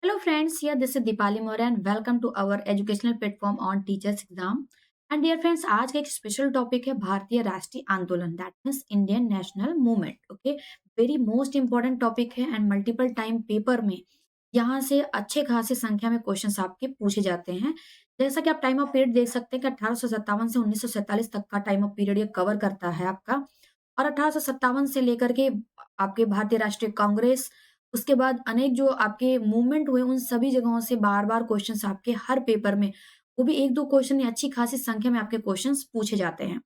Hello friends, here this is Deepali More and welcome to our educational platform on teachers exam. And dear friends, आज का एक special topic है भारतीय राष्ट्रीय आंदोलन that means Indian national movement. Okay, very most important topic है and multiple time paper में यहाँ से अच्छे खासे संख्या में क्वेश्चंस आपके पूछे जाते हैं. जैसा कि आप टाइम ऑफ पीरियड देख सकते हैं कि 1857 से 1947 तक का टाइम ऑफ पीरियड ये कवर करता है आपका. और 1857 से लेकर के आपके भारतीय राष्ट्रीय कांग्रेस, उसके बाद अनेक जो आपके मूवमेंट हुए उन सभी जगहों से बार-बार क्वेश्चन्स आपके हर पेपर में, वो भी 1-2 क्वेश्चन या अच्छी खासी संख्या में आपके क्वेश्चन्स पूछे जाते हैं.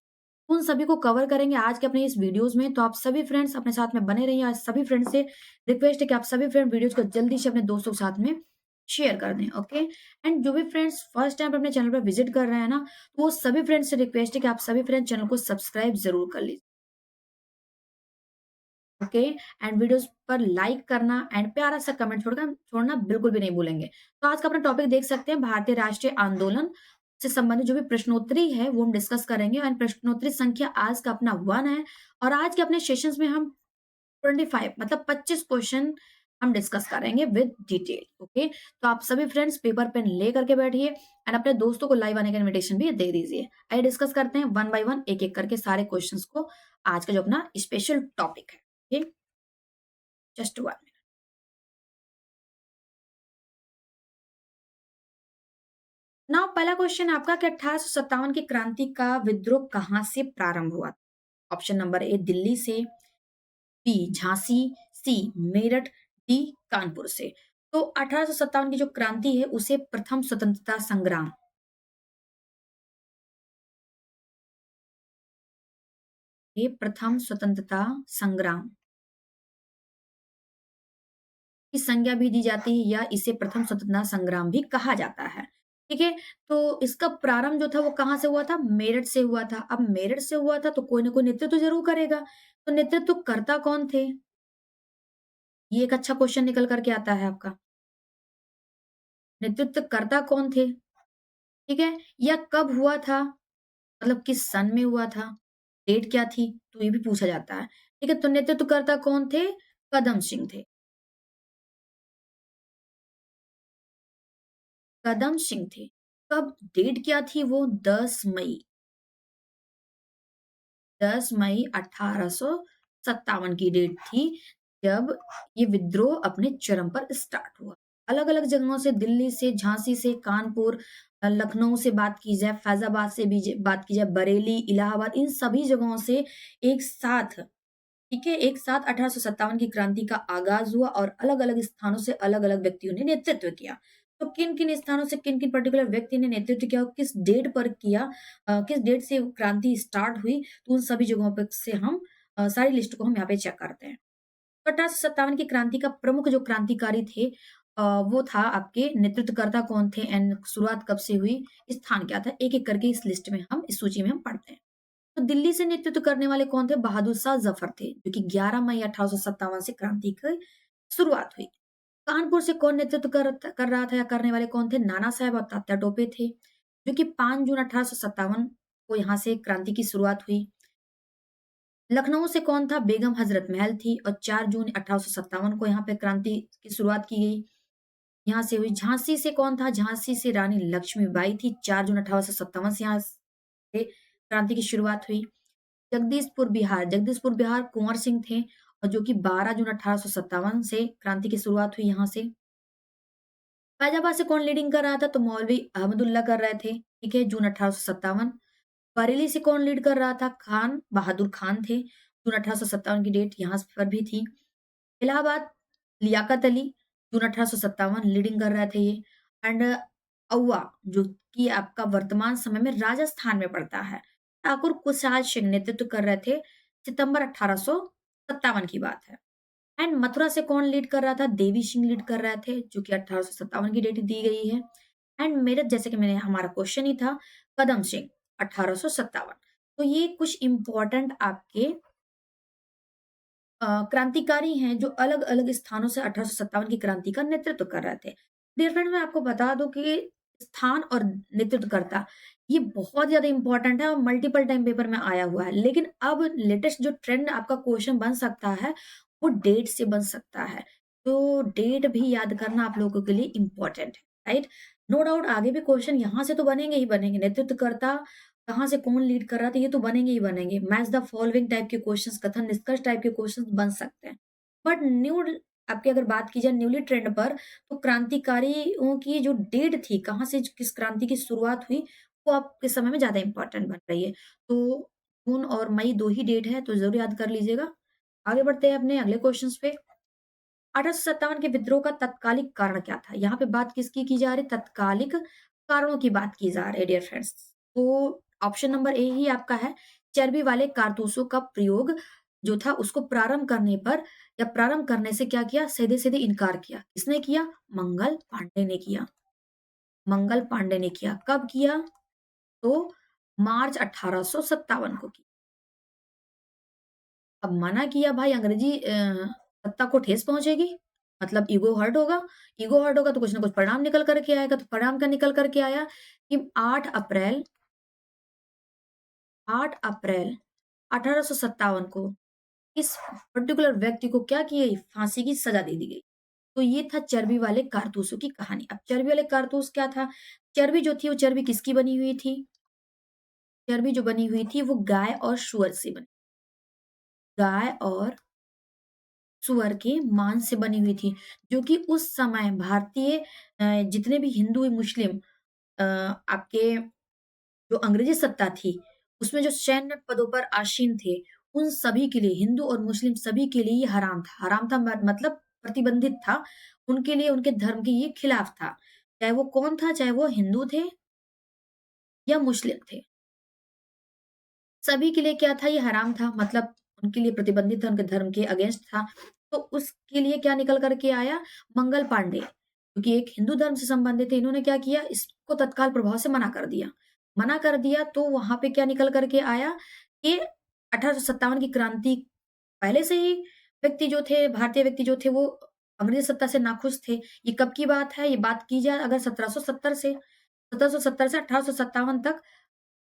उन सभी को कवर करेंगे आज के अपने इस वीडियोज़ में, तो आप सभी फ्रेंड्स अपने साथ में बने रहिए. आज सभी फ्रेंड्स से रिक्वेस्ट है कि आप सभी फ्रेंड वीडियोज़ को जल्दी से अपने दोस्तों के साथ में शेयर कर दें, ओके? एंड जो भी फ्रेंड्स फर्स्ट टाइम अपने चैनल पर विज़िट कर रहे हैं ना, तो वो सभी फ्रेंड्स से रिक्वेस्ट है कि आप सभी फ्रेंड्स चैनल को सब्सक्राइब ज़रूर कर लीजिए. ओके, एंड वीडियोस पर लाइक करना एंड प्यारा सा कमेंट छोड़कर छोड़ना बिल्कुल भी नहीं भूलेंगे. तो आज का अपना टॉपिक देख सकते हैं भारतीय राष्ट्रीय आंदोलन से संबंधित जो भी प्रश्नोत्तरी है वो हम डिस्कस करेंगे एंड प्रश्नोत्तरी संख्या आज का अपना 1 है. और आज के अपने सेशंस में हम 25 मतलब 25 क्वेश्चन हम डिस्कस करेंगे विद डिटेल. ओके, तो आप सभी फ्रेंड्स पेपर पेन ले करके बैठिए एंड अपने दोस्तों को लाइव आने का इनविटेशन भी दे दीजिए. आइए डिस्कस करते हैं वन बाय वन एक एक करके सारे क्वेश्चंस को. आज का जो अपना स्पेशल टॉपिक है. Okay, just one. नाउ पहला क्वेश्चन आपका कि 1857 की क्रांति का विद्रोह कहाँ से प्रारंभ हुआ? ऑप्शन नंबर ए दिल्ली से, बी झांसी, सी मेरठ, डी कानपुर से. तो 1857 की जो क्रांति है उसे प्रथम स्वतंत्रता संग्राम, ये प्रथम स्वतंत्रता संग्राम की संज्ञा भी दी जाती है या इसे प्रथम स्वतंत्रता संग्राम भी कहा जाता है. ठीक है, तो इसका प्रारंभ जो था वो कहाँ से हुआ था? मेरठ से हुआ था. अब मेरठ से हुआ था तो कोई ना कोई नेतृत्व तो जरूर करेगा. तो नेतृत्व करता कौन थे? ये एक अच्छा क्वेश्चन निकल कर के आता है आपका. नेतृत्व करता कौन थे? ठीक है? या कब हुआ था? मतलब किस सन में हुआ था? डेट क्या थी? तो ये भी पूछा जाता है. ठीक है? तो नेतृत्व करता कौन थे? कदम सिंह थे. कदम सिंह थे. कब? डेट क्या थी वो? 10 मई. 10 मई 1857 की डेट थी, जब ये विद्रोह अपने चरम पर स्टार्ट हुआ. अलग-अलग जगहों से, दिल्ली से, झांसी से, कानपुर, लखनऊ से बात की जाए, फैज़ाबाद से भी ज बात की जाए, बरेली, इलाहाबाद, इन सभी जगहों से एक साथ, ठीक है, एक साथ 1857 की क्रांति का आगाज़ हुआ और अलग-अलग स्थानों से अलग-अलग व्यक्तियों ने नेतृत्व किया. तो किन-किन स्थानों से किन-किन पर्टिकुलर व्यक्ति ने नेतृत्व किया और किस डेट पर किया, किस डेट से क्रांति स्टार्ट हुई, तो उन सभी जगहों पे से हम सारी लिस्ट को हम यहाँ पे चेक करते हैं. तो 1857 की क्रांति का प्रमुख जो क्रांतिकारी थे, वो था आपके नेतृत्वकर्ता कौन थे एंड शुरुआत कब से हुई, स्थान क्या था, एक-एक करके इस लिस्ट में हम इस सूची में हम पढ़ते हैं. तो दिल्ली से नेतृत्व करने वाले कौन थे? बहादुर शाह जफर थे, जो कि 11 मई 1857 से क्रांति की शुरुआत हुई. कानपुर से कौन नेतृत्व कर रहा था या करने वाले कौन थे? नाना साहब और तात्या टोपे थे, जो कि 5 जून 1857 को यहाँ से क्रांति की शुरुआत हुई. लखनऊ से कौन था? बेगम हजरत महल थी और 4 जून 1857 को यहाँ पे क्रांति की शुरुआत की गई. यहाँ से हुई. झांसी से कौन था? झांसी से रानी लक्ष्मीबाई थी. 4 जून 1857 से यहाँ से क्रांति की शुरुआत हुई. जगदीशपुर बिहार कुंवर सिंह थे और जो कि 12 जून 1857 से क्रांति की शुरुआत हुई यहाँ से. फैजाबाद से कौन लीडिंग कर रहा था? तो मौलवी अहमदुल्ला कर रहे थे, ठीक है, जून 1857. बरेली से कौन लीड कर रहा था? खान बहादुर खान थे, जून 1857 की डेट यहाँ पर भी थी. इलाहाबाद लियाकत अली, जून 1857 लीडिंग कर रहे थे ये. एंड औवा, जो कि आपका वर्तमान समय में राजस्थान में पड़ता है, ठाकुर कुशहाल सिंह नेतृत्व कर रहे थे, सितंबर 1857 की बात है. एंड मथुरा से कौन लीड कर रहा था? देवी सिंह लीड कर रहे थे, जो कि 1857 की डेट दी गई है. एंड मेरठ, जैसे कि मैंने हमारा क्वेश्चन ही था, कदम सिंह 1857. तो ये कुछ इंपॉर्टेंट आपके क्रांतिकारी हैं जो अलग-अलग स्थानों से 1857 की क्रांति का नेतृत्व कर रहे थे. डियर फ्रेंड, मैं आपको बता दूं कि स्थान और नेतृत्वकर्ता ये बहुत ज़्यादा इंपॉर्टेंट है और मल्टीपल टाइम पेपर में आया हुआ है. लेकिन अब लेटेस्ट जो ट्रेंड आपका क्वेश्चन बन सकता है, वो डेट से बन सकता है. तो डेट भी याद करना आप लोगों के लिए इम्पोर्टेंट है, राइट? नो डाउट आगे भी क्वेश्चन यहाँ से तो बनेंगे ही बनेंगे। नेतृत्वकर्ता कहाँ से कौन लीड कर रहा था, ये तो बनेंगे ही बनेंगे। मैच द फॉलोइंग टाइप के क्वेश्चंस, कथन निष्कर्ष टाइप के क्वेश्चंस बन सकते हैं। बट आपकी अगर बात की जाए न्यूली ट्रेंड पर, तो क्रांतिकारियों की जो डेट थी, कहाँ से किस क्रांति की शुरुआत हुई, वो आपके समय में ज़्यादा इम्पोर्टेंट बन रही है। तो जून और मई 2 ही डेट है, तो ज़रूर याद कर लीजिएगा। आगे बढ़ते हैं अपने अगले क्वेश्चन्स पे। 1857 के विद्रोह का तत्कालिक कारण क्या था? यहाँ पे बात किसकी की जा रही है? तत्कालिक कारणों की बात की जा रही है डियर फ्रेंड्स। तो ऑप्शन नंबर ए ही आपका है, चर्बी वाले कारतूसों का प्रयोग जो था उसको प्रारंभ करने पर या प्रारंभ करने से क्या किया? सीधे-सीधे इनकार किया। किसने किया? मंगल पांडे ने किया। मंगल पांडे ने किया। कब किया? तो मार्च 1857 को किया। अब मना किया भाई अंग्रेजी सत्ता को ठेस पहुँचेगी, मतलब ईगो हर्ट होगा तो कुछ ना कुछ परिणाम निकल कर के आएगा, तो परिणाम क्या निकल कर के आया कि 8 अप्रैल 1857 को इस पर्टिकुलर व्यक्ति को क्या किए फांसी की सजा दे दी गई। तो ये था चर्बी वाले कारतूसों की कहानी। अब चर्बी वाले कारतूस क्या था? चर्बी जो थी वो चर्बी किसकी बनी हुई थी? चर्बी जो बनी हुई थी वो गाय और सूअर से बनी, गाय और सुअर के मांस से बनी हुई थी, जो कि उस समय भारतीय जितने भी हिंदू मुस्लिम आपके जो अंग्रेजी सत्ता थी, उसमें जो सैन्य पदों पर आसीन थे, उन सभी के लिए हिंदू और मुस्लिम सभी के लिए ये हराम था। हराम था मतलब प्रतिबंधित था, उनके लिए उनके धर्म के ये खिलाफ था। चाहे वो कौन था, चाहे वो हिंदू थे या मुस्लिम थे। सभी के लिए क्या था ये हराम था मतलब उनके लिए प्रतिबंधित था, उनके धर्म के अगेंस्ट था। तो उसके लिए क्या निकल कर के आया मंगल पांडे, क्योंकि एक हिंदू धर्म से संबंधित थे, इन्होंने क्या किया इसको तत्काल प्रभाव से मना कर दिया। मना कर दिया तो वहाँ पे क्या निकल कर के आया कि 1857 की क्रांति पहले से ही व्यक्ति जो थे, भारतीय व्यक्ति जो थे वो अंग्रेज़ सत्ता से नाखुश थे। ये कब की बात है? ये बात की जाए अगर 1770 से 1857 तक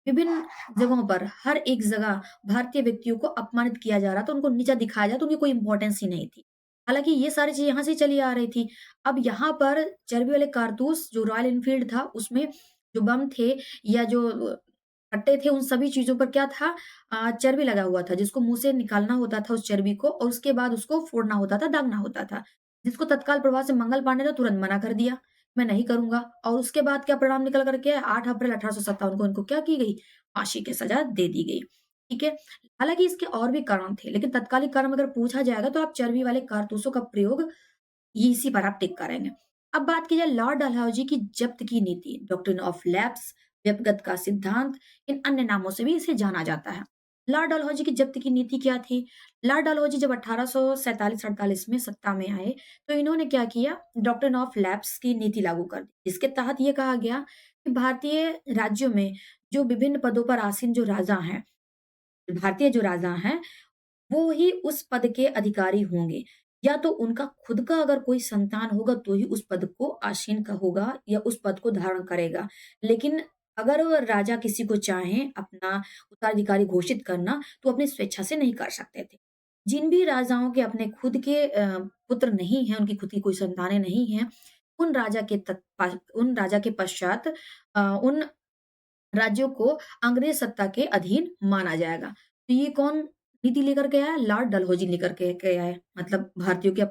विभिन्न जगहों पर हर एक जगह भारतीय व्यक्तियों को अपमानित किया जा रहा था, उनको नीचा दिखाया जा रहा था, उनकी कोई इम्पोर्टेंस ही नहीं थी। हालाँकि ये सारी चीज़ें यहाँ से ही चली आ रही थी। अब यहाँ पर चर्बी वाले कारतूस जो रॉयल एनफ़ील्ड था, उसमें जो बम थे या जो कट्टे थे, उन सभी चीज़ों पर क्या था चर्बी लगा हुआ था, जिसको मुँह से निकालना होता था उस चर्बी को और उसके बाद उसको फोड़ना होता था, दागना होता था। जिसको तत्काल प्रभाव से मंगल पांडे ने तुरंत मना कर दिया, मैं नहीं करूँगा और उसके बाद क्या परिणाम निकल कर के 8 अप्रैल 1857 को इनको क्या की गई? फांसी की सज़ा दे दी गई, ठीक है? हालाँकि इसके और भी कारण थे, लेकिन तत्कालिक कारण अगर पूछा जाएगा तो आप चर्बी वाले कारतूसों का प्रयोग ये इसी पर आप टिक करेंगे। अब बात की जाए लॉर्ड डलहौजी की जब्त की नीति, डॉक्ट्रिन ऑफ लैप्स, व्यक्तिगत का सिद्धांत, इन अन्य नामों से भी इसे जाना जाता है। लॉर्ड डलहौजी की जब्त की नीति क्या थी? लॉर्ड डलहौजी जब 1847-48 में सत्ता में आए, तो इन्होंने क्या किया? डॉक्ट्रिन ऑफ लैप्स की नीति लागू कर दी। जिसके तहत ये कहा गया कि भारतीय राज्यों में जो विभिन्न पदों पर आसीन जो राजा हैं, भारतीय जो राजा हैं वो ही उस पद के अधिकारी होंगे। या तो उनका खुद का अगर कोई संतान होगा तो ही उस पद को आसीन का होगा या उस पद को धारण करेगा। लेकिन अगर वो राजा किसी को चाहें अपना उत्तराधिकारी घोषित करना तो अपनी स्वेच्छा से नहीं कर सकते थे। जिन भी राजाओं के अपने खुद के पुत्र नहीं हैं, उनकी खुद की कोई संतानें नहीं हैं, उन राजा के पश्चात उन राज्यों को अंग्रेज सत्ता के अधीन माना जाएगा। तो ये कौन नीति लेकर के आया? लॉर्ड डलहौजी लेकर के आए। मतलब भारतीयों के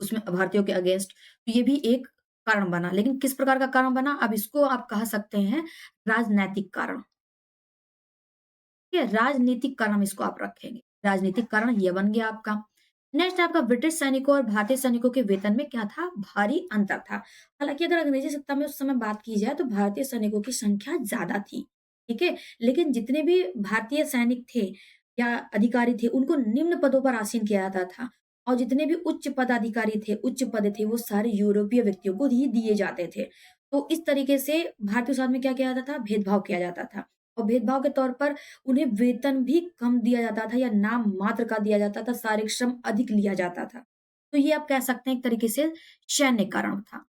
उसमें भारतीयों के अगेंस्ट। तो ये भी एक कारण बना। लेकिन किस प्रकार का कारण बना? अब इसको आप कह सकते हैं राजनैतिक कारण। ठीक है? राजनीतिक कारण इसको आप रखेंगे। राजनीतिक कारण ये बन गया आपका। नेक्स्ट आपका ब्रिटिश सैनिकों और भारतीय सैनिकों के वेतन में क्या था? भारी अंतर था। हालाँकि अगर अंग्रेजी सत्ता में उस समय बात की जाए तो भारतीय सैनिकों की संख्या ज़्यादा थी, ठीक है? लेकिन जितने भी भारतीय सैनिक थे या अधिकारी थे, उनको निम्न पदों पर आसीन किया जाता था और जितने भी उच्च पदाधिकारी थे, उच्च पद थे, वो सारे यूरोपीय व्यक्तियों को ही दिए जाते थे। तो इस तरीके से भारतीयों के साथ में क्या किया जाता था? भेदभाव किया जाता था और भेदभाव के तौर पर उन्हें वेतन भी कम दिया जाता था या नाम मात्र का दिया जाता था, शारीरिक श्रम अधिक लिया जाता था। तो ये आप कह सकते हैं एक तरीके से सैन्य कारण था।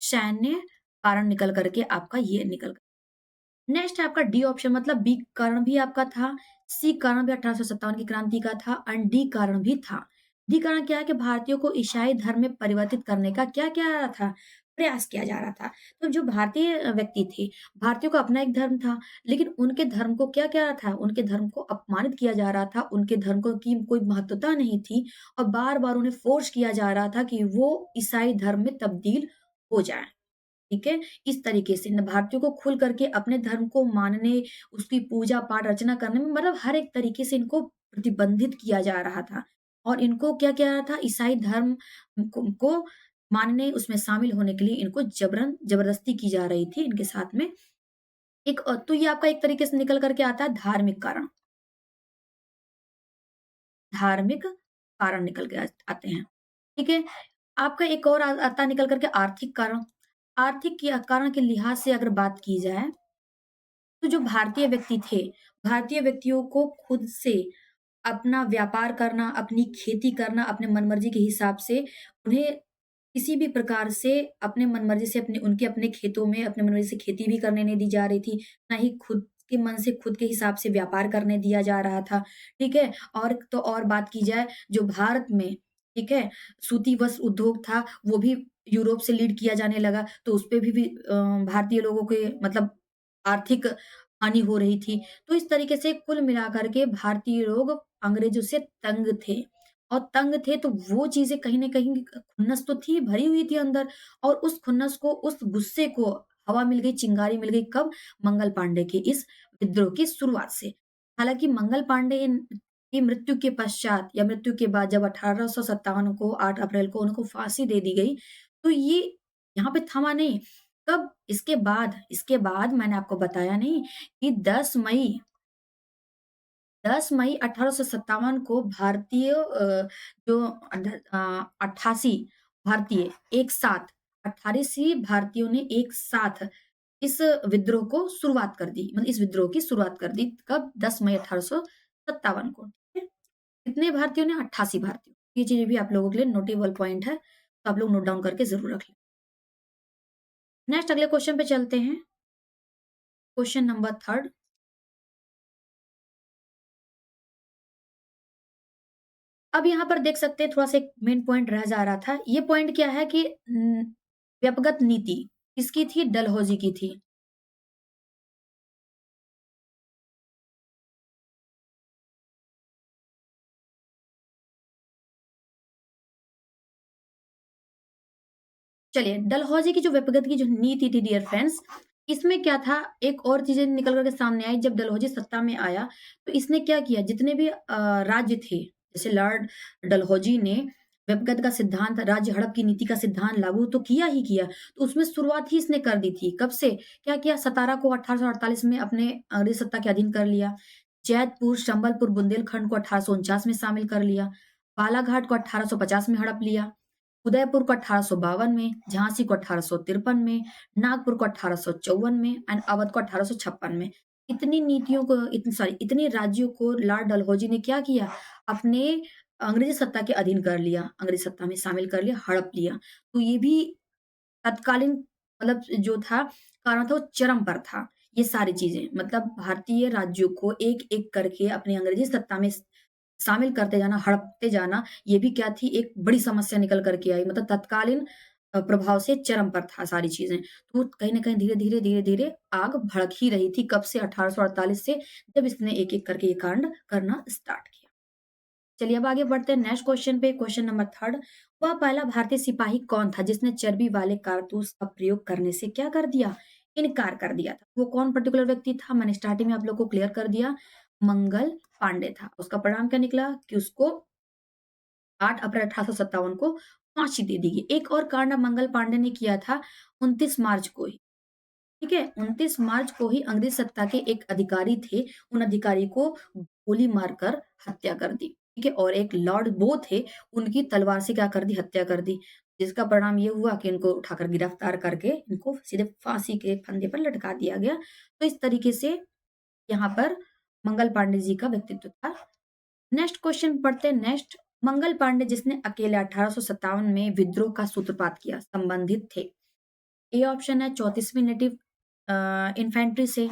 सैन्य कारण निकल कर के आपका ये निकल गया। नेक्स्ट है आपका डी ऑप्शन मतलब बी कारण भी आपका था, सी कारण भी 1857 की क्रांति का था एंड डी कारण भी था। शुद्धिकरण क्या है कि भारतीयों को ईसाई धर्म में परिवर्तित करने का क्या किया जा रहा था? प्रयास किया जा रहा था। तो जो भारतीय व्यक्ति थे, भारतीयों का अपना एक धर्म था, लेकिन उनके धर्म को क्या किया रहा था? उनके धर्म को अपमानित किया जा रहा था, उनके धर्म को की कोई महत्वता नहीं थी और बार-बार उन्हें फ़ोर्स किया जा रहा था कि वो ईसाई धर्म में तब्दील हो जाएँ। ठीक है? इस तरीके से न भारतीयों को खुल करके अपने धर्म को मानने, उसकी पूजा-पाठ, अर्चना करने में मतलब हर एक तरीके से इनको प्रतिबंधित किया जा रहा था। और इनको क्या किया जा रहा था? ईसाई धर्म को मानने, उसमें शामिल होने के लिए इनको ज़बरदस्ती की जा रही थी इनके साथ में। तो ये आपका एक तरीके से निकल कर के आता है धार्मिक कारण। धार्मिक कारण निकल के आते हैं। ठीक है? आपका एक और आता है निकल कर के आर्थिक कारण। आर्थिक के कारण के लिहाज से अगर बात की जाए, तो जो भारतीय व्यक्ति थे, भारतीय व्यक्तियों को खुद से अपना व्यापार करना, अपनी खेती करना, अपने मनमर्जी के हिसाब से उन्हें किसी भी प्रकार से अपने मनमर्जी से उनके अपने खेतों में अपने मनमर्जी से खेती भी करने नहीं दी जा रही थी, ना ही खुद के मन से खुद के हिसाब से व्यापार करने दिया जा रहा था, ठीक है? और तो और बात की जाए जो भारत में, ठीक है, सूती वस्त्र उद्योग था, वो भी यूरोप से लीड किया जाने लगा, तो उसपे भी भारतीय लोगों के मतलब आर्थिक हानि हो रही थी। तो इस तरीके से कुल मिलाकर के भारतीय लोग अंग्रेज़ों से तंग थे और तंग थे तो वो चीज़ें कहीं न कहीं खुन्नस तो थी, भरी हुई थी अंदर और उस खुन्नस को, उस गुस्से को हवा मिल गई, चिंगारी मिल गई कब? मंगल पांडे के इस विद्रोह की शुरुआत से। हालाँकि मंगल पांडे की मृत्यु के पश्चात या मृत्यु के बाद जब 1857 को 8 अप्रैल को उनको फांसी दे दी गई, तो ये यहाँ पे थमा नहीं। कब? इसके बाद मैंने आपको बताया नहीं कि 10 मई 1857 को जो 88 भारतीय एक साथ 88 भारतीयों ने एक साथ इस विद्रोह को शुरुआत कर दी। मतलब इस विद्रोह की शुरुआत कर दी। कब? 10 मई 1857 को। ठीक है? कितने भारतीयों ने? 88 भारतीयों। ये चीज़ें भी आप लोगों के लिए नोटेबल पॉइंट है, तो आप लोग नोट डाउन करके ज़रूर रख लें। नेक्स्ट अगले क्वेश्चन पे चलते हैं। क्वेश्चन नंबर 3 अब यहाँ पर देख सकते हैं थोड़ा-सा एक मेन पॉइंट रह जा रहा था। ये पॉइंट क्या है कि व्यपगत नीति किसकी थी? डलहौज़ी की थी। चलिए, डलहौज़ी की जो व्यपगत की जो नीति थी डियर फ्रेंड्स, इसमें क्या था एक और चीज़ें निकल कर के सामने आई जब डलहौज़ी सत्ता में आया, तो इसने क्या किया जितने भी राज्य थे, जैसे लॉर्ड डलहौज़ी ने व्यपगत का सिद्धांत राज्य हड़प की नीति का सिद्धांत लागू तो किया ही किया, तो उसमें शुरुआत ही इसने कर दी थी। कब से? क्या किया? सतारा को 1848 में अपने अंग्रेज़ सत्ता के अधीन कर लिया। जैतपुर, संबलपुर, बुंदेलखंड को 1849 में शामिल कर लिया। बालाघाट को 1850 में हड़प लिया। उदयपुर को 1852 में, झांसी को 1853 में, नागपुर को 1854 में एंड अवध को 1856 में। इतने राज्यों को लॉर्ड डलहौजी ने क्या किया? अपने अंग्रेज़ी सत्ता के अधीन कर लिया, अंग्रेज़ी सत्ता में शामिल कर लिया, हड़प लिया। तो ये भी तत्कालीन मतलब जो था कारण था वो चरम पर था। ये सारी चीज़ें मतलब भारतीय राज्यों को एक-एक करके अपनी अंग्रेज़ी सत्ता में शामिल करते जाना, हड़पते जाना, ये भी क्या थी एक बड़ी समस्या निकल कर के आई। मतलब तत्कालीन प्रभाव से चरम पर था सारी चीज़ें। तो कहीं न कहीं धीरे-धीरे, धीरे-धीरे आग भड़क ही रही थी। कब से? 1848 से जब इसने एक-एक करके ये कांड करना स्टार्ट किया। चलिए अब आगे बढ़ते हैं नेक्स्ट क्वेश्चन पे, क्वेश्चन नंबर 3 वह पहला भारतीय सिपाही कौन था जिसने चर्बी वाले कारतूस का प्रयोग करने से क्या कर दिया? इनकार कर दिया था। वो कौन पर्टिकुलर व्यक्ति था? मैंने स्टार्टिंग में आप लोग को क्लियर कर दिया, मंगल पांडे था। उसका परिणाम क्या निकला कि उसको 8 अप्रैल 1857 को फांसी दे दी गई। एक और कांड मंगल पांडे ने किया था 29 मार्च को ही। ठीक है? 29 मार्च को ही अंग्रेज सत्ता के एक अधिकारी थे, उन अधिकारी को गोली मारकर हत्या कर दी। ठीक है? और एक लॉर्ड बो थे, उनकी तलवार से क्या कर दी? हत्या कर दी। जिसका परिणाम ये हुआ कि इनको उठाकर गिरफ्तार करके इनको सीधे फांसी के फंदे पर लटका दिया गया। तो इस तरीके से यहाँ पर मंगल पांडे जी का व्यक्तित्व था। नेक्स्ट क्वेश्चन पढ़ते हैं नेक्स्ट मंगल पांडे जिसने अकेले 1857 में विद्रोह का सूत्रपात किया, संबंधित थे। ए ऑप्शन है 34वीं नेटिव इन्फेंट्री से,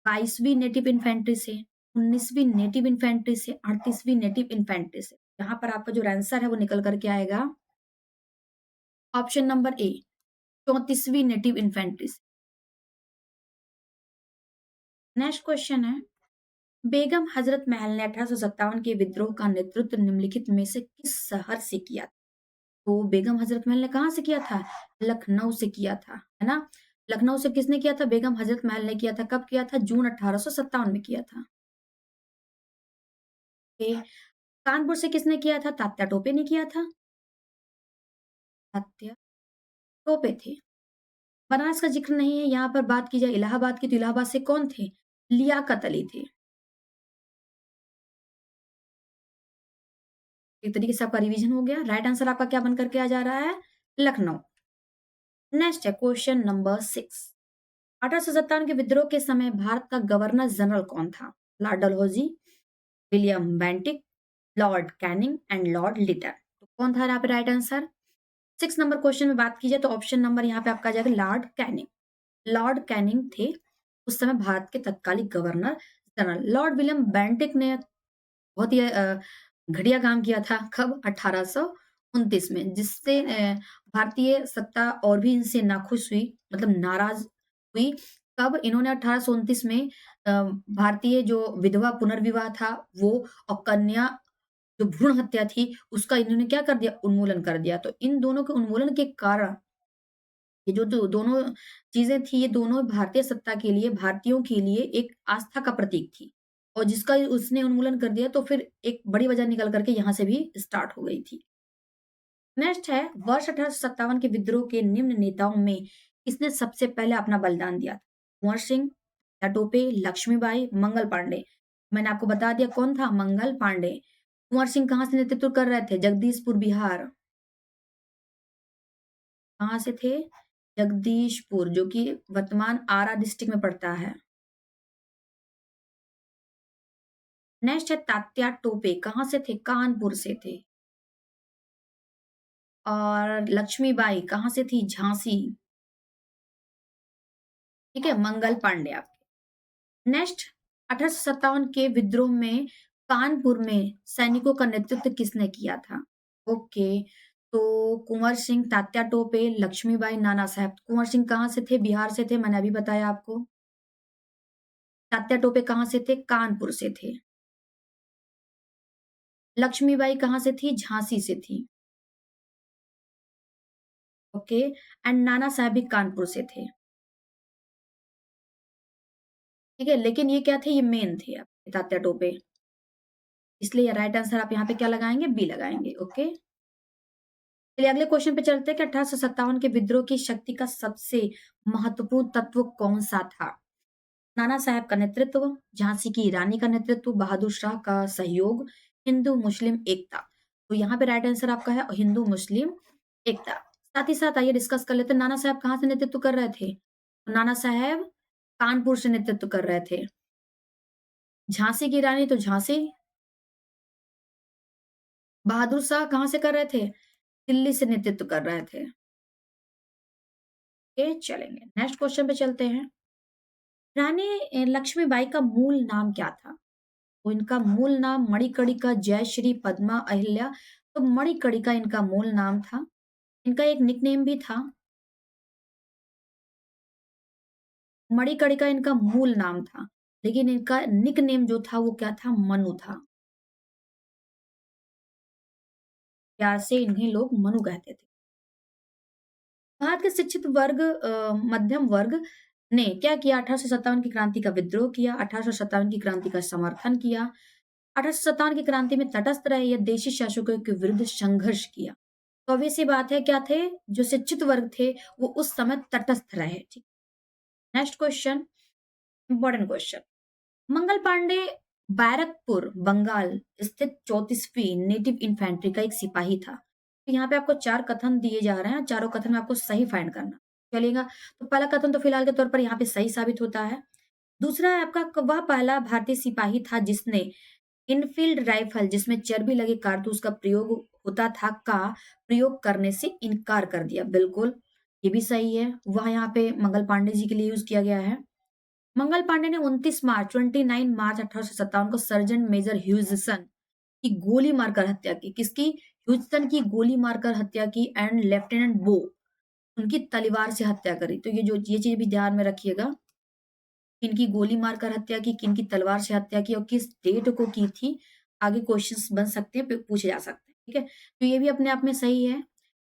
22वीं नेटिव इन्फेंट्री से, 19वीं नेटिव इन्फेंट्री से, 38वीं नेटिव इन्फेंट्री से। यहाँ पर आपका जो आंसर है वो निकल कर के आएगा ऑप्शन नंबर ए 34वीं नेटिव इन्फेंट्री से। नेक्स्ट क्वेश्चन है, बेगम हजरत महल ने 1857 के विद्रोह का नेतृत्व निम्नलिखित में से किस शहर से किया? तो बेगम हजरत महल ने कहाँ से किया था? लखनऊ से किया था, है ना? लखनऊ से किसने किया था? बेगम हजरत महल ने किया था। कब किया था? जून 1857 में किया था। ओके। कानपुर से किसने किया था? तात्या टोपे ने किया था। तात्या टोपे थे। बनारस का जिक्र नहीं है, यहाँ पर बात की जाए इलाहाबाद की, तो इलाहाबाद से कौन थे? लियाकत अली थे। एक तरीके से आपका रिवीजन हो गया। राइट आंसर आपका क्या बन करके आ जा रहा है? लखनऊ। नेक्स्ट है क्वेश्चन नंबर 6। 1857 के विद्रोह के समय भारत का गवर्नर जनरल कौन था? Lord Dalhousie, William Bentinck, Lord Canning and Lord Lytton. तो कौन था यहाँ पे राइट आंसर? 6 नंबर क्वेश्चन में बात की जाए तो ऑप्शन नंबर यहाँ पे आपका आ जाएगा लॉर्ड कैनिंग। लॉर्ड कैनिंग थे उस समय भारत के तत्कालीन governor general. Lord William Bentinck ने बहुत ही घटिया काम किया था। कब? 1829 में, जिससे भारतीय सत्ता और भी इनसे नाखुश हुई, मतलब नाराज हुई। कब? इन्होंने 1829 में भारतीय जो विधवा पुनर्विवाह था वो, और कन्या जो भ्रूण हत्या थी उसका इन्होंने क्या कर दिया? उन्मूलन कर दिया। तो इन दोनों के उन्मूलन के कारण ये जो दोनों चीज़ें थी, ये दोनों भारतीय सत्ता के लिए, भारतीयों के लिए एक आस्था का प्रतीक थी। और जिसका उसने उन्मूलन कर दिया तो फिर एक बड़ी वजह निकल कर के यहाँ से भी स्टार्ट हो गई थी। नेक्स्ट है, वर्ष 1857 के विद्रोह के निम्न नेताओं में किसने सबसे पहले अपना बलिदान दिया था? कुंवर सिंह, तात्या टोपे, लक्ष्मीबाई, मंगल पांडे। मैंने आपको बता दिया कौन था? मंगल पांडे। कुंवर सिंह कहाँ से नेतृत्व कर रहे थे? जगदीशपुर, बिहार। कहाँ से थे? जगदीशपुर, जो कि वर्तमान आरा डिस्ट्रिक्ट में पड़ता है। नेक्स्ट है तात्या टोपे, कहाँ से थे? कानपुर से थे। और लक्ष्मीबाई कहाँ से थी? झांसी। ठीक है, मंगल पांडे आपके। नेक्स्ट, 1857 के विद्रोह में कानपुर में सैनिकों का नेतृत्व किसने किया था? ओके, तो कुंवर सिंह, तात्या टोपे, लक्ष्मीबाई, नाना साहब। कुंवर सिंह कहाँ से थे? बिहार से थे, मैंने अभी बताया आपको। तात्या टोपे कहाँ से थे? कानपुर से थे। लक्ष्मीबाई कहाँ से थी? झांसी से थी। ओके, एंड नाना साहब भी कानपुर से थे। ठीक है, लेकिन ये क्या थे? ये मेन थे आपके तात्या टोपे। इसलिए राइट आंसर आप यहाँ पे क्या लगाएंगे? बी लगाएंगे। ओके, चलिए अगले क्वेश्चन पे चलते हैं कि 1857 के विद्रोह की शक्ति का सबसे महत्वपूर्ण तत्व कौन सा था? नाना साहब का नेतृत्व, झांसी की रानी का नेतृत्व, बहादुर शाह का सहयोग, हिंदू मुस्लिम एकता। तो यहाँ पे राइट आंसर आपका है हिंदू मुस्लिम एकता। साथ ही साथ आइए डिस्कस कर लेते हैं नाना साहब कहाँ से नेतृत्व कर रहे थे? तो नाना साहब कानपुर से नेतृत्व कर रहे थे। झांसी की रानी तो झांसी। बहादुर शाह कहाँ से कर रहे थे? दिल्ली से नेतृत्व कर रहे थे। ओके, चलेंगे नेक्स्ट क्वेश्चन पे चलते हैं। रानी लक्ष्मीबाई का मूल नाम क्या था? तो इनका मूल नाम मणिकर्णिका जयश्री पद्मा अहिल्या। तो मणिकर्णिका इनका मूल नाम था। इनका एक निकनेम भी था। मणिकर्णिका इनका मूल नाम था, लेकिन इनका निकनेम जो था वो क्या था? मनु था। प्यार से इन्हें लोग मनु कहते थे। भारत के शिक्षित वर्ग, मध्यम वर्ग ने क्या किया? 1857 की क्रांति का विद्रोह किया, 1857 की क्रांति का समर्थन किया, 1857 की क्रांति में तटस्थ रहे या देशी शासकों के विरुद्ध संघर्ष किया। तो obvious सी बात है, क्या थे? जो शिक्षित वर्ग थे वो उस समय तटस्थ रहे। ठीक। Next question, important question. Mangal Pandey Barrackpore Bengal स्थित 34वीं नेटिव इन्फेंट्री का एक सिपाही था। तो यहाँ पे आपको 4 कथन दिए जा रहे हैं, चारों कथन में आपको सही फाइंड करना चलेगा। तो पहला कथन तो फिलहाल के तौर पर यहाँ पे सही साबित होता है। दूसरा है आपका, वह पहला भारतीय सिपाही था जिसने इनफील्ड राइफल, जिसमें चर्बी लगे कारतूस का प्रयोग होता था, का प्रयोग करने से इनकार कर दिया। बिल्कुल, ये भी सही है। वह यहाँ पे मंगल पांडे जी के लिए यूज किया गया है। मंगल पांडे ने 29 मार्च 29 मार्च 1857 को सर्जेंट मेजर ह्यूजसन की गोली मारकर हत्या की। किसकी? ह्यूस्टन की गोली मारकर हत्या की एंड लेफ्टिनेंट बो उनकी तलवार से हत्या करी। तो ये चीज़ भी ध्यान में रखिएगा, किनकी गोली मारकर हत्या की, किनकी तलवार से हत्या की और किस डेट को की थी। आगे क्वेश्चंस बन सकते हैं, पूछे जा सकते हैं, ठीक है? तो ये भी अपने आप में सही है।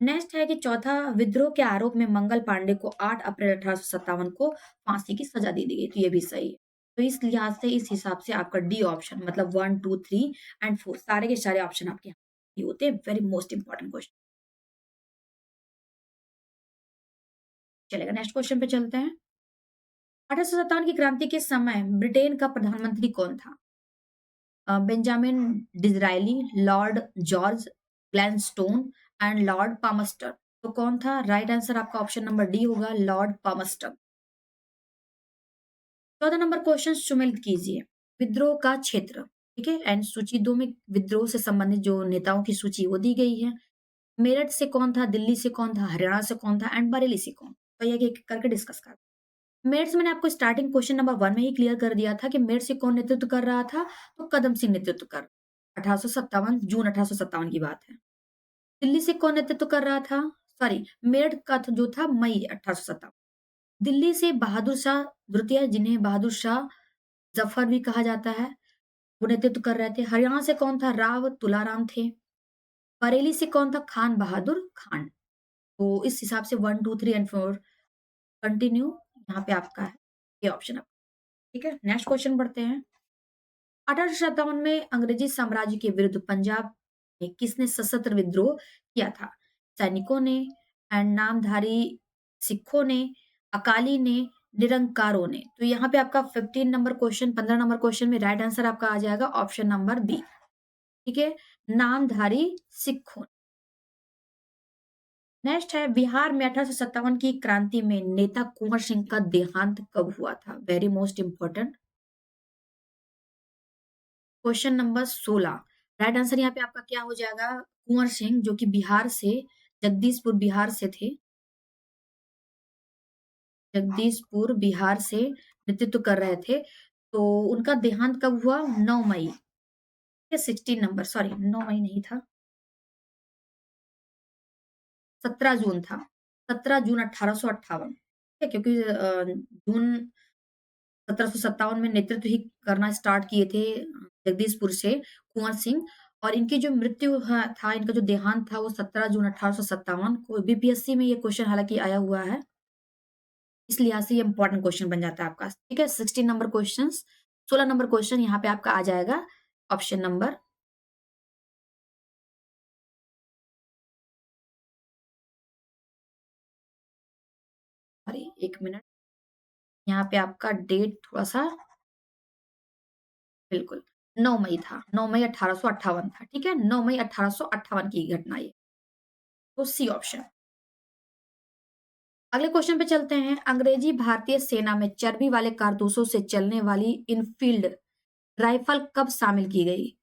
नेक्स्ट है कि चौथा, विद्रोह के आरोप में मंगल पांडे को 8 अप्रैल 1857 को फांसी की सजा दे दी गई। तो ये भी सही है। तो इस लिहाज से, इस हिसाब से आपका डी ऑप्शन मतलब 1, 2, 3 एंड 4 सारे के सारे ऑप्शन आपके यहाँ ये होते हैं। Very most important question. चलेगा, नेक्स्ट क्वेश्चन पे चलते हैं। 1857 की क्रांति के समय ब्रिटेन का प्रधानमंत्री कौन था? Benjamin Disraeli, lord George Gladstone and lord Palmerston. तो कौन था? राइट आंसर आपका ऑप्शन नंबर डी होगा, लॉर्ड पामस्टर। 14 नंबर क्वेश्चन सुमेलित कीजिए। विद्रोह का क्षेत्र, ठीक है? एंड सूची 2 में विद्रोह से संबंधित जो नेताओं की सूची वो दी गई है। मेरठ से कौन था? दिल्ली से कौन था? हरियाणा से कौन था? एंड बरेली से कौन? तो ये एक-एक करके डिस्कस कर। मेरठ से मैंने आपको स्टार्टिंग क्वेश्चन नंबर 1 में ही क्लियर कर दिया था कि मेरठ से कौन नेतृत्व कर रहा था? तो कदम सिंह नेतृत्व कर 1857 जून 1857 की बात है। दिल्ली से कौन नेतृत्व कर रहा था? सॉरी, मेरठ का जो था मई 1857। दिल्ली से बहादुर शाह द्वितीय, जिन्हें बहादुर शाह जफर भी कहा जाता है, वो नेतृत्व कर रहे थे। हरियाणा से कौन था? राव तुलाराम थे। बरेली से कौन था? खान बहादुर खान। तो इस हिसाब से 1, 2, 3 एंड 4 कंटिन्यू यहाँ पे आपका है, ये ऑप्शन आपका, ठीक है? नेक्स्ट क्वेश्चन बढ़ते हैं। 1857 में अंग्रेजी साम्राज्य के विरुद्ध पंजाब में किसने सशस्त्र विद्रोह किया था? सैनिकों ने एंड नामधारी सिखों ने, अकाली ने, निरंकारों ने। तो यहाँ पे आपका 15 नंबर क्वेश्चन, 15 नंबर क्वेश्चन में राइट आंसर आपका आ जाएगा ऑप्शन नंबर बी, ठीक है? नामधारी सिखों। नेक्स्ट है, बिहार में 1857 की क्रांति में नेता कुंवर सिंह का देहांत कब हुआ था? Very most important question number 16। Right answer यहाँ पे आपका क्या हो जाएगा? कुंवर सिंह, जो कि बिहार से, जगदीशपुर बिहार से थे। जगदीशपुर बिहार से नेतृत्व कर रहे थे। तो उनका देहांत कब हुआ? 9 मई या 16 नंबर, सॉरी 9 मई नहीं था, 17 जून था। 17 जून 1858, ठीक है? क्योंकि जून 1757 में नेतृत्व ही करना स्टार्ट किए थे जगदीशपुर से कुंवर सिंह, और इनकी जो मृत्यु था, इनका जो देहांत था वो 17 जून 1857 को। बीपीएससी में ये क्वेश्चन हालांकि आया हुआ है, इस लिहाज से ये इंपॉर्टेंट क्वेश्चन बन जाता है आपका, ठीक है? 16 नंबर क्वेश्चन, 16 नंबर क्वेश्चन यहाँ पे आपका आ जाएगा ऑप्शन नंबर, अरे एक मिनट, यहाँ पे आपका डेट थोड़ा सा, बिल्कुल 9 मई था, 9 मई 1858 था, ठीक है? 9 मई 1858 की घटना ये, तो सी ऑप्शन। अगले क्वेश्चन पे चलते हैं। अंग्रेजी भारतीय सेना में चर्बी वाले कारतूसों से चलने वाली इनफील्ड राइफल कब शामिल की गई?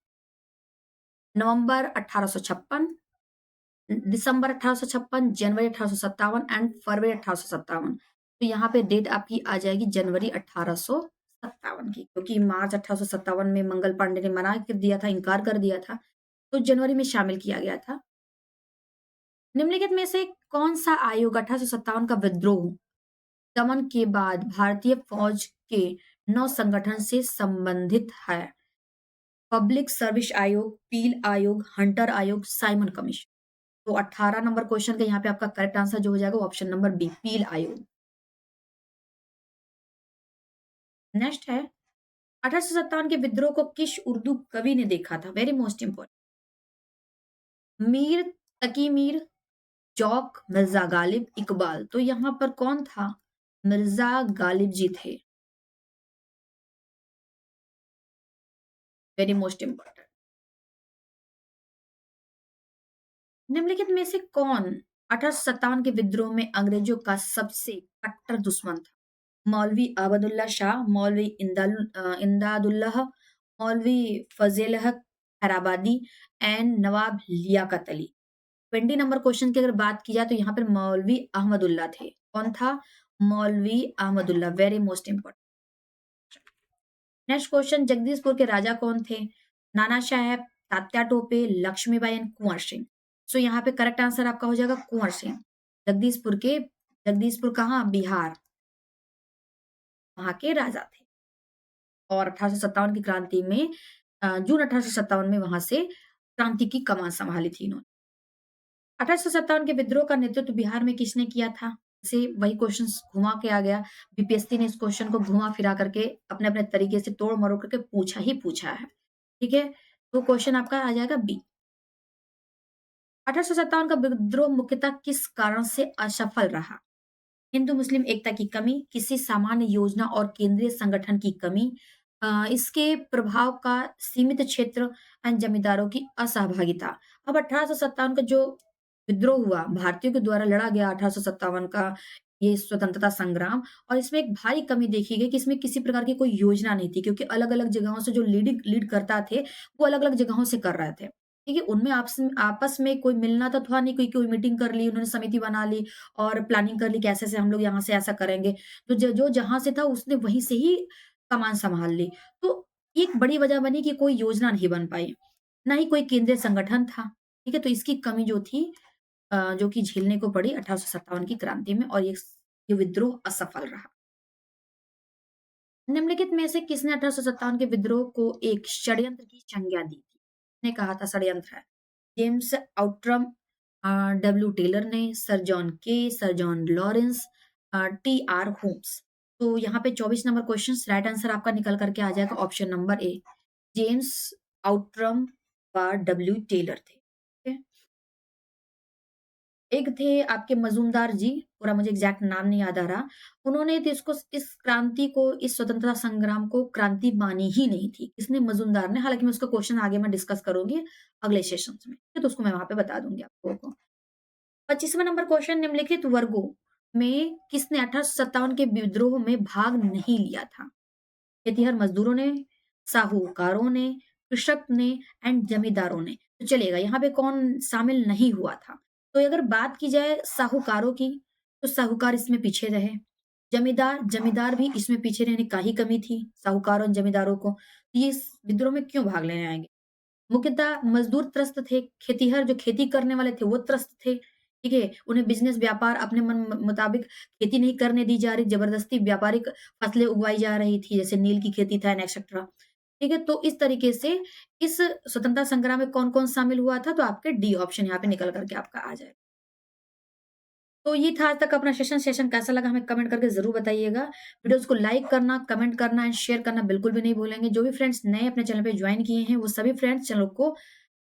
नवंबर 1856, दिसंबर 1856, जनवरी 1857 एंड फरवरी 1857। तो यहाँ पे डेट आपकी आ जाएगी जनवरी 1857 की, क्योंकि मार्च 1857 में मंगल पांडे ने मना कर दिया था, इनकार कर दिया था, तो जनवरी में शामिल किया गया था। निम्नलिखित में से कौन सा आयोग 1857 का विद्रोह दमन के बाद भारतीय फौज के नौ संगठन से संबंधित है? पब्लिक सर्विस आयोग, पील आयोग, हंटर आयोग, साइमन कमीशन। तो 18 नंबर क्वेश्चन का यहाँ पे आपका करेक्ट आंसर जो हो जाएगा ऑप्शन नंबर बी, पील आयोग। नेक्स्ट है, 1857 के विद्रोह को किस उर्दू कवि ने देखा था? Very most important. Mir Taqi Mir, Zauq, Mirza Ghalib, Iqbal. तो यहाँ पर कौन था? मिर्जा गालिब जी थे। Very most important. निम्नलिखित में से कौन 1857 के विद्रोह में अंग्रेजों का सबसे कट्टर दुश्मन था? मौलवी आबदुल्ला शाह, मौलवी Imdadullah, Maulvi Fazl Haq Khairabadi and Nawab Liyaqat Ali. 20 number question की अगर बात की जाए तो यहाँ पर मौलवी अहमदुल्ला थे। कौन था? मौलवी Ahmadullah, very most important. Next question, Jagdishpur के राजा कौन थे? नाना साहेब, तात्या टोपे, लक्ष्मीबाई एंड कुंवर सिंह। सो यहाँ पे करेक्ट आंसर आपका हो जाएगा कुंवर सिंह। जगदीशपुर कहाँ? बिहार, वहाँ के राजा थे। और 1857 की क्रांति में जून 1857 में वहाँ से क्रांति की कमान सँभाली थी इन्होंने। 1857 के विद्रोह का नेतृत्व बिहार में किसने किया था? से वही क्वेश्चंस घुमा के आ गया। बीपीएससी ने इस क्वेश्चन को घुमा-फिरा करके अपने-अपने तरीके से तोड़-मरोड़ करके पूछा ही पूछा है। ठीक है? तो क्वेश्चन आपका आ जाएगा बी। 1857 का विद्रोह मुख्यतः किस कारण से असफल रहा? हिंदू मुस्लिम एकता की कमी, किसी सामान्य योजना और केंद्रीय संगठन की कमी, इसके प्रभाव का सीमित क्षेत्र एंड जमींदारों की असहभागिता। अब 1857 का जो विद्रोह हुआ, भारतीयों के द्वारा लड़ा गया 1857 का ये स्वतंत्रता संग्राम, और इसमें एक भारी कमी देखी गई कि इसमें किसी प्रकार की कोई योजना नहीं थी, क्योंकि अलग-अलग जगहों से जो लीड करता थे, वो अलग-अलग जगहों से कर रहे थे। ठीक है? उनमें आपस में कोई मिलना तो था नहीं, कोई मीटिंग कर ली, उन्होंने समिति बना ली और प्लानिंग कर ली कि ऐसे-ऐसे हम लोग यहाँ से ऐसा करेंगे। तो जो जहाँ से था उसने वहीं से ही कमान सँभाल ली। तो एक बड़ी वजह बनी कि कोई योजना नहीं बन पाई, ना ही कोई केंद्रीय संगठन था। ठीक है? तो इसकी कमी जो थी जो कि झेलने को पड़ी 1857 की क्रांति में, और ये विद्रोह असफल रहा। निम्नलिखित में से किसने 1857 के विद्रोह को एक षड्यंत्र की संज्ञा दी थी? ने कहा था षड्यंत्र है। जेम्स आउट्रम, डब्ल्यू टेलर ने, Sir John Kaye, Sir John Lawrence, T R Holmes. तो यहाँ पे 24 नंबर क्वेश्चन राइट आंसर आपका निकल करके आ जाएगा ऑप्शन नंबर ए, जेम्स आउट्रम व डब्ल्यू टेलर थे। ठीक है? एक थे आपके मजूमदार जी, पूरा मुझे एग्ज़ैक्ट नाम नहीं याद आ रहा। उन्होंने तो इसको इस क्रांति को, इस स्वतंत्रता संग्राम को क्रांति मानी ही नहीं थी। किसने? मजूमदार ने। हालाँकि मैं उसका क्वेश्चन आगे मैं डिस्कस करूँगी अगले सेशंस में, ठीक है? तो उसको मैं वहाँ पे बता दूँगी आप लोगों को। 25वां नंबर क्वेश्चन, निम्नलिखित वर्गों में किसने 1857 के विद्रोह में भाग नहीं लिया था? खेतिहर मजदूरों ने, साहूकारों ने, कृषक ने एंड जमींदारों ने। तो चलिएगा, यहाँ पे कौन शामिल नहीं हुआ था? तो अगर बात की जाए साहूकारों की, तो साहूकार इसमें पीछे रहे। जमींदार भी इसमें पीछे रहने का ही कमी थी, साहूकारों और जमींदारों को। तो ये इस विद्रोह में क्यों भाग लेने आएँगे? मुख्यतः मज़दूर त्रस्त थे, खेतीहर जो खेती करने वाले थे वो त्रस्त थे, ठीक है? उन्हें बिज़नेस व्यापार अपने मन मुताबिक खेती नहीं करने दी जा रही, ज़बरदस्ती व्यापारिक फसलें उगवाई जा रही थी, जैसे नील की खेती था एंड एक्सेट्रा, ठीक है? तो इस तरीके से इस स्वतंत्रता संग्राम में कौन-कौन शामिल हुआ था? तो आपके डी ऑप्शन यहाँ पे निकल कर के आपका आ जाएगा। तो ये था आज तक अपना सेशन कैसा लगा हमें कमेंट करके ज़रूर बताइएगा। वीडियोज़ को लाइक करना, कमेंट करना एंड शेयर करना बिल्कुल भी नहीं भूलेंगे। जो भी फ्रेंड्स नए अपने चैनल पे जॉइन किए हैं, वो सभी फ्रेंड्स चैनल को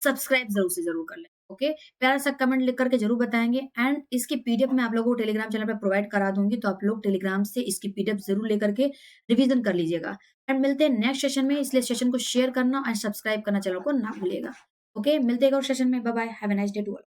सब्सक्राइब ज़रूर से ज़रूर कर लें, ओके? प्यारा-सा कमेंट लिख कर के ज़रूर बताएँगे एंड इसकी पीडीएफ मैं आप लोगों को टेलीग्राम चैनल पे प्रोवाइड करा दूँगी, तो आप लोग टेलीग्राम से इसकी पीडीएफ ज़रूर लेकर के रिवीज़न कर लीजिएगा। एंड मिलते हैं नेक्स्ट सेशन में, इसलिए सेशन को शेयर करना एंड सब्सक्राइब करना चैनल को ना भूलिएगा। ओके? मिलते हैं एक और सेशन में। Bye bye. Have a nice day to all.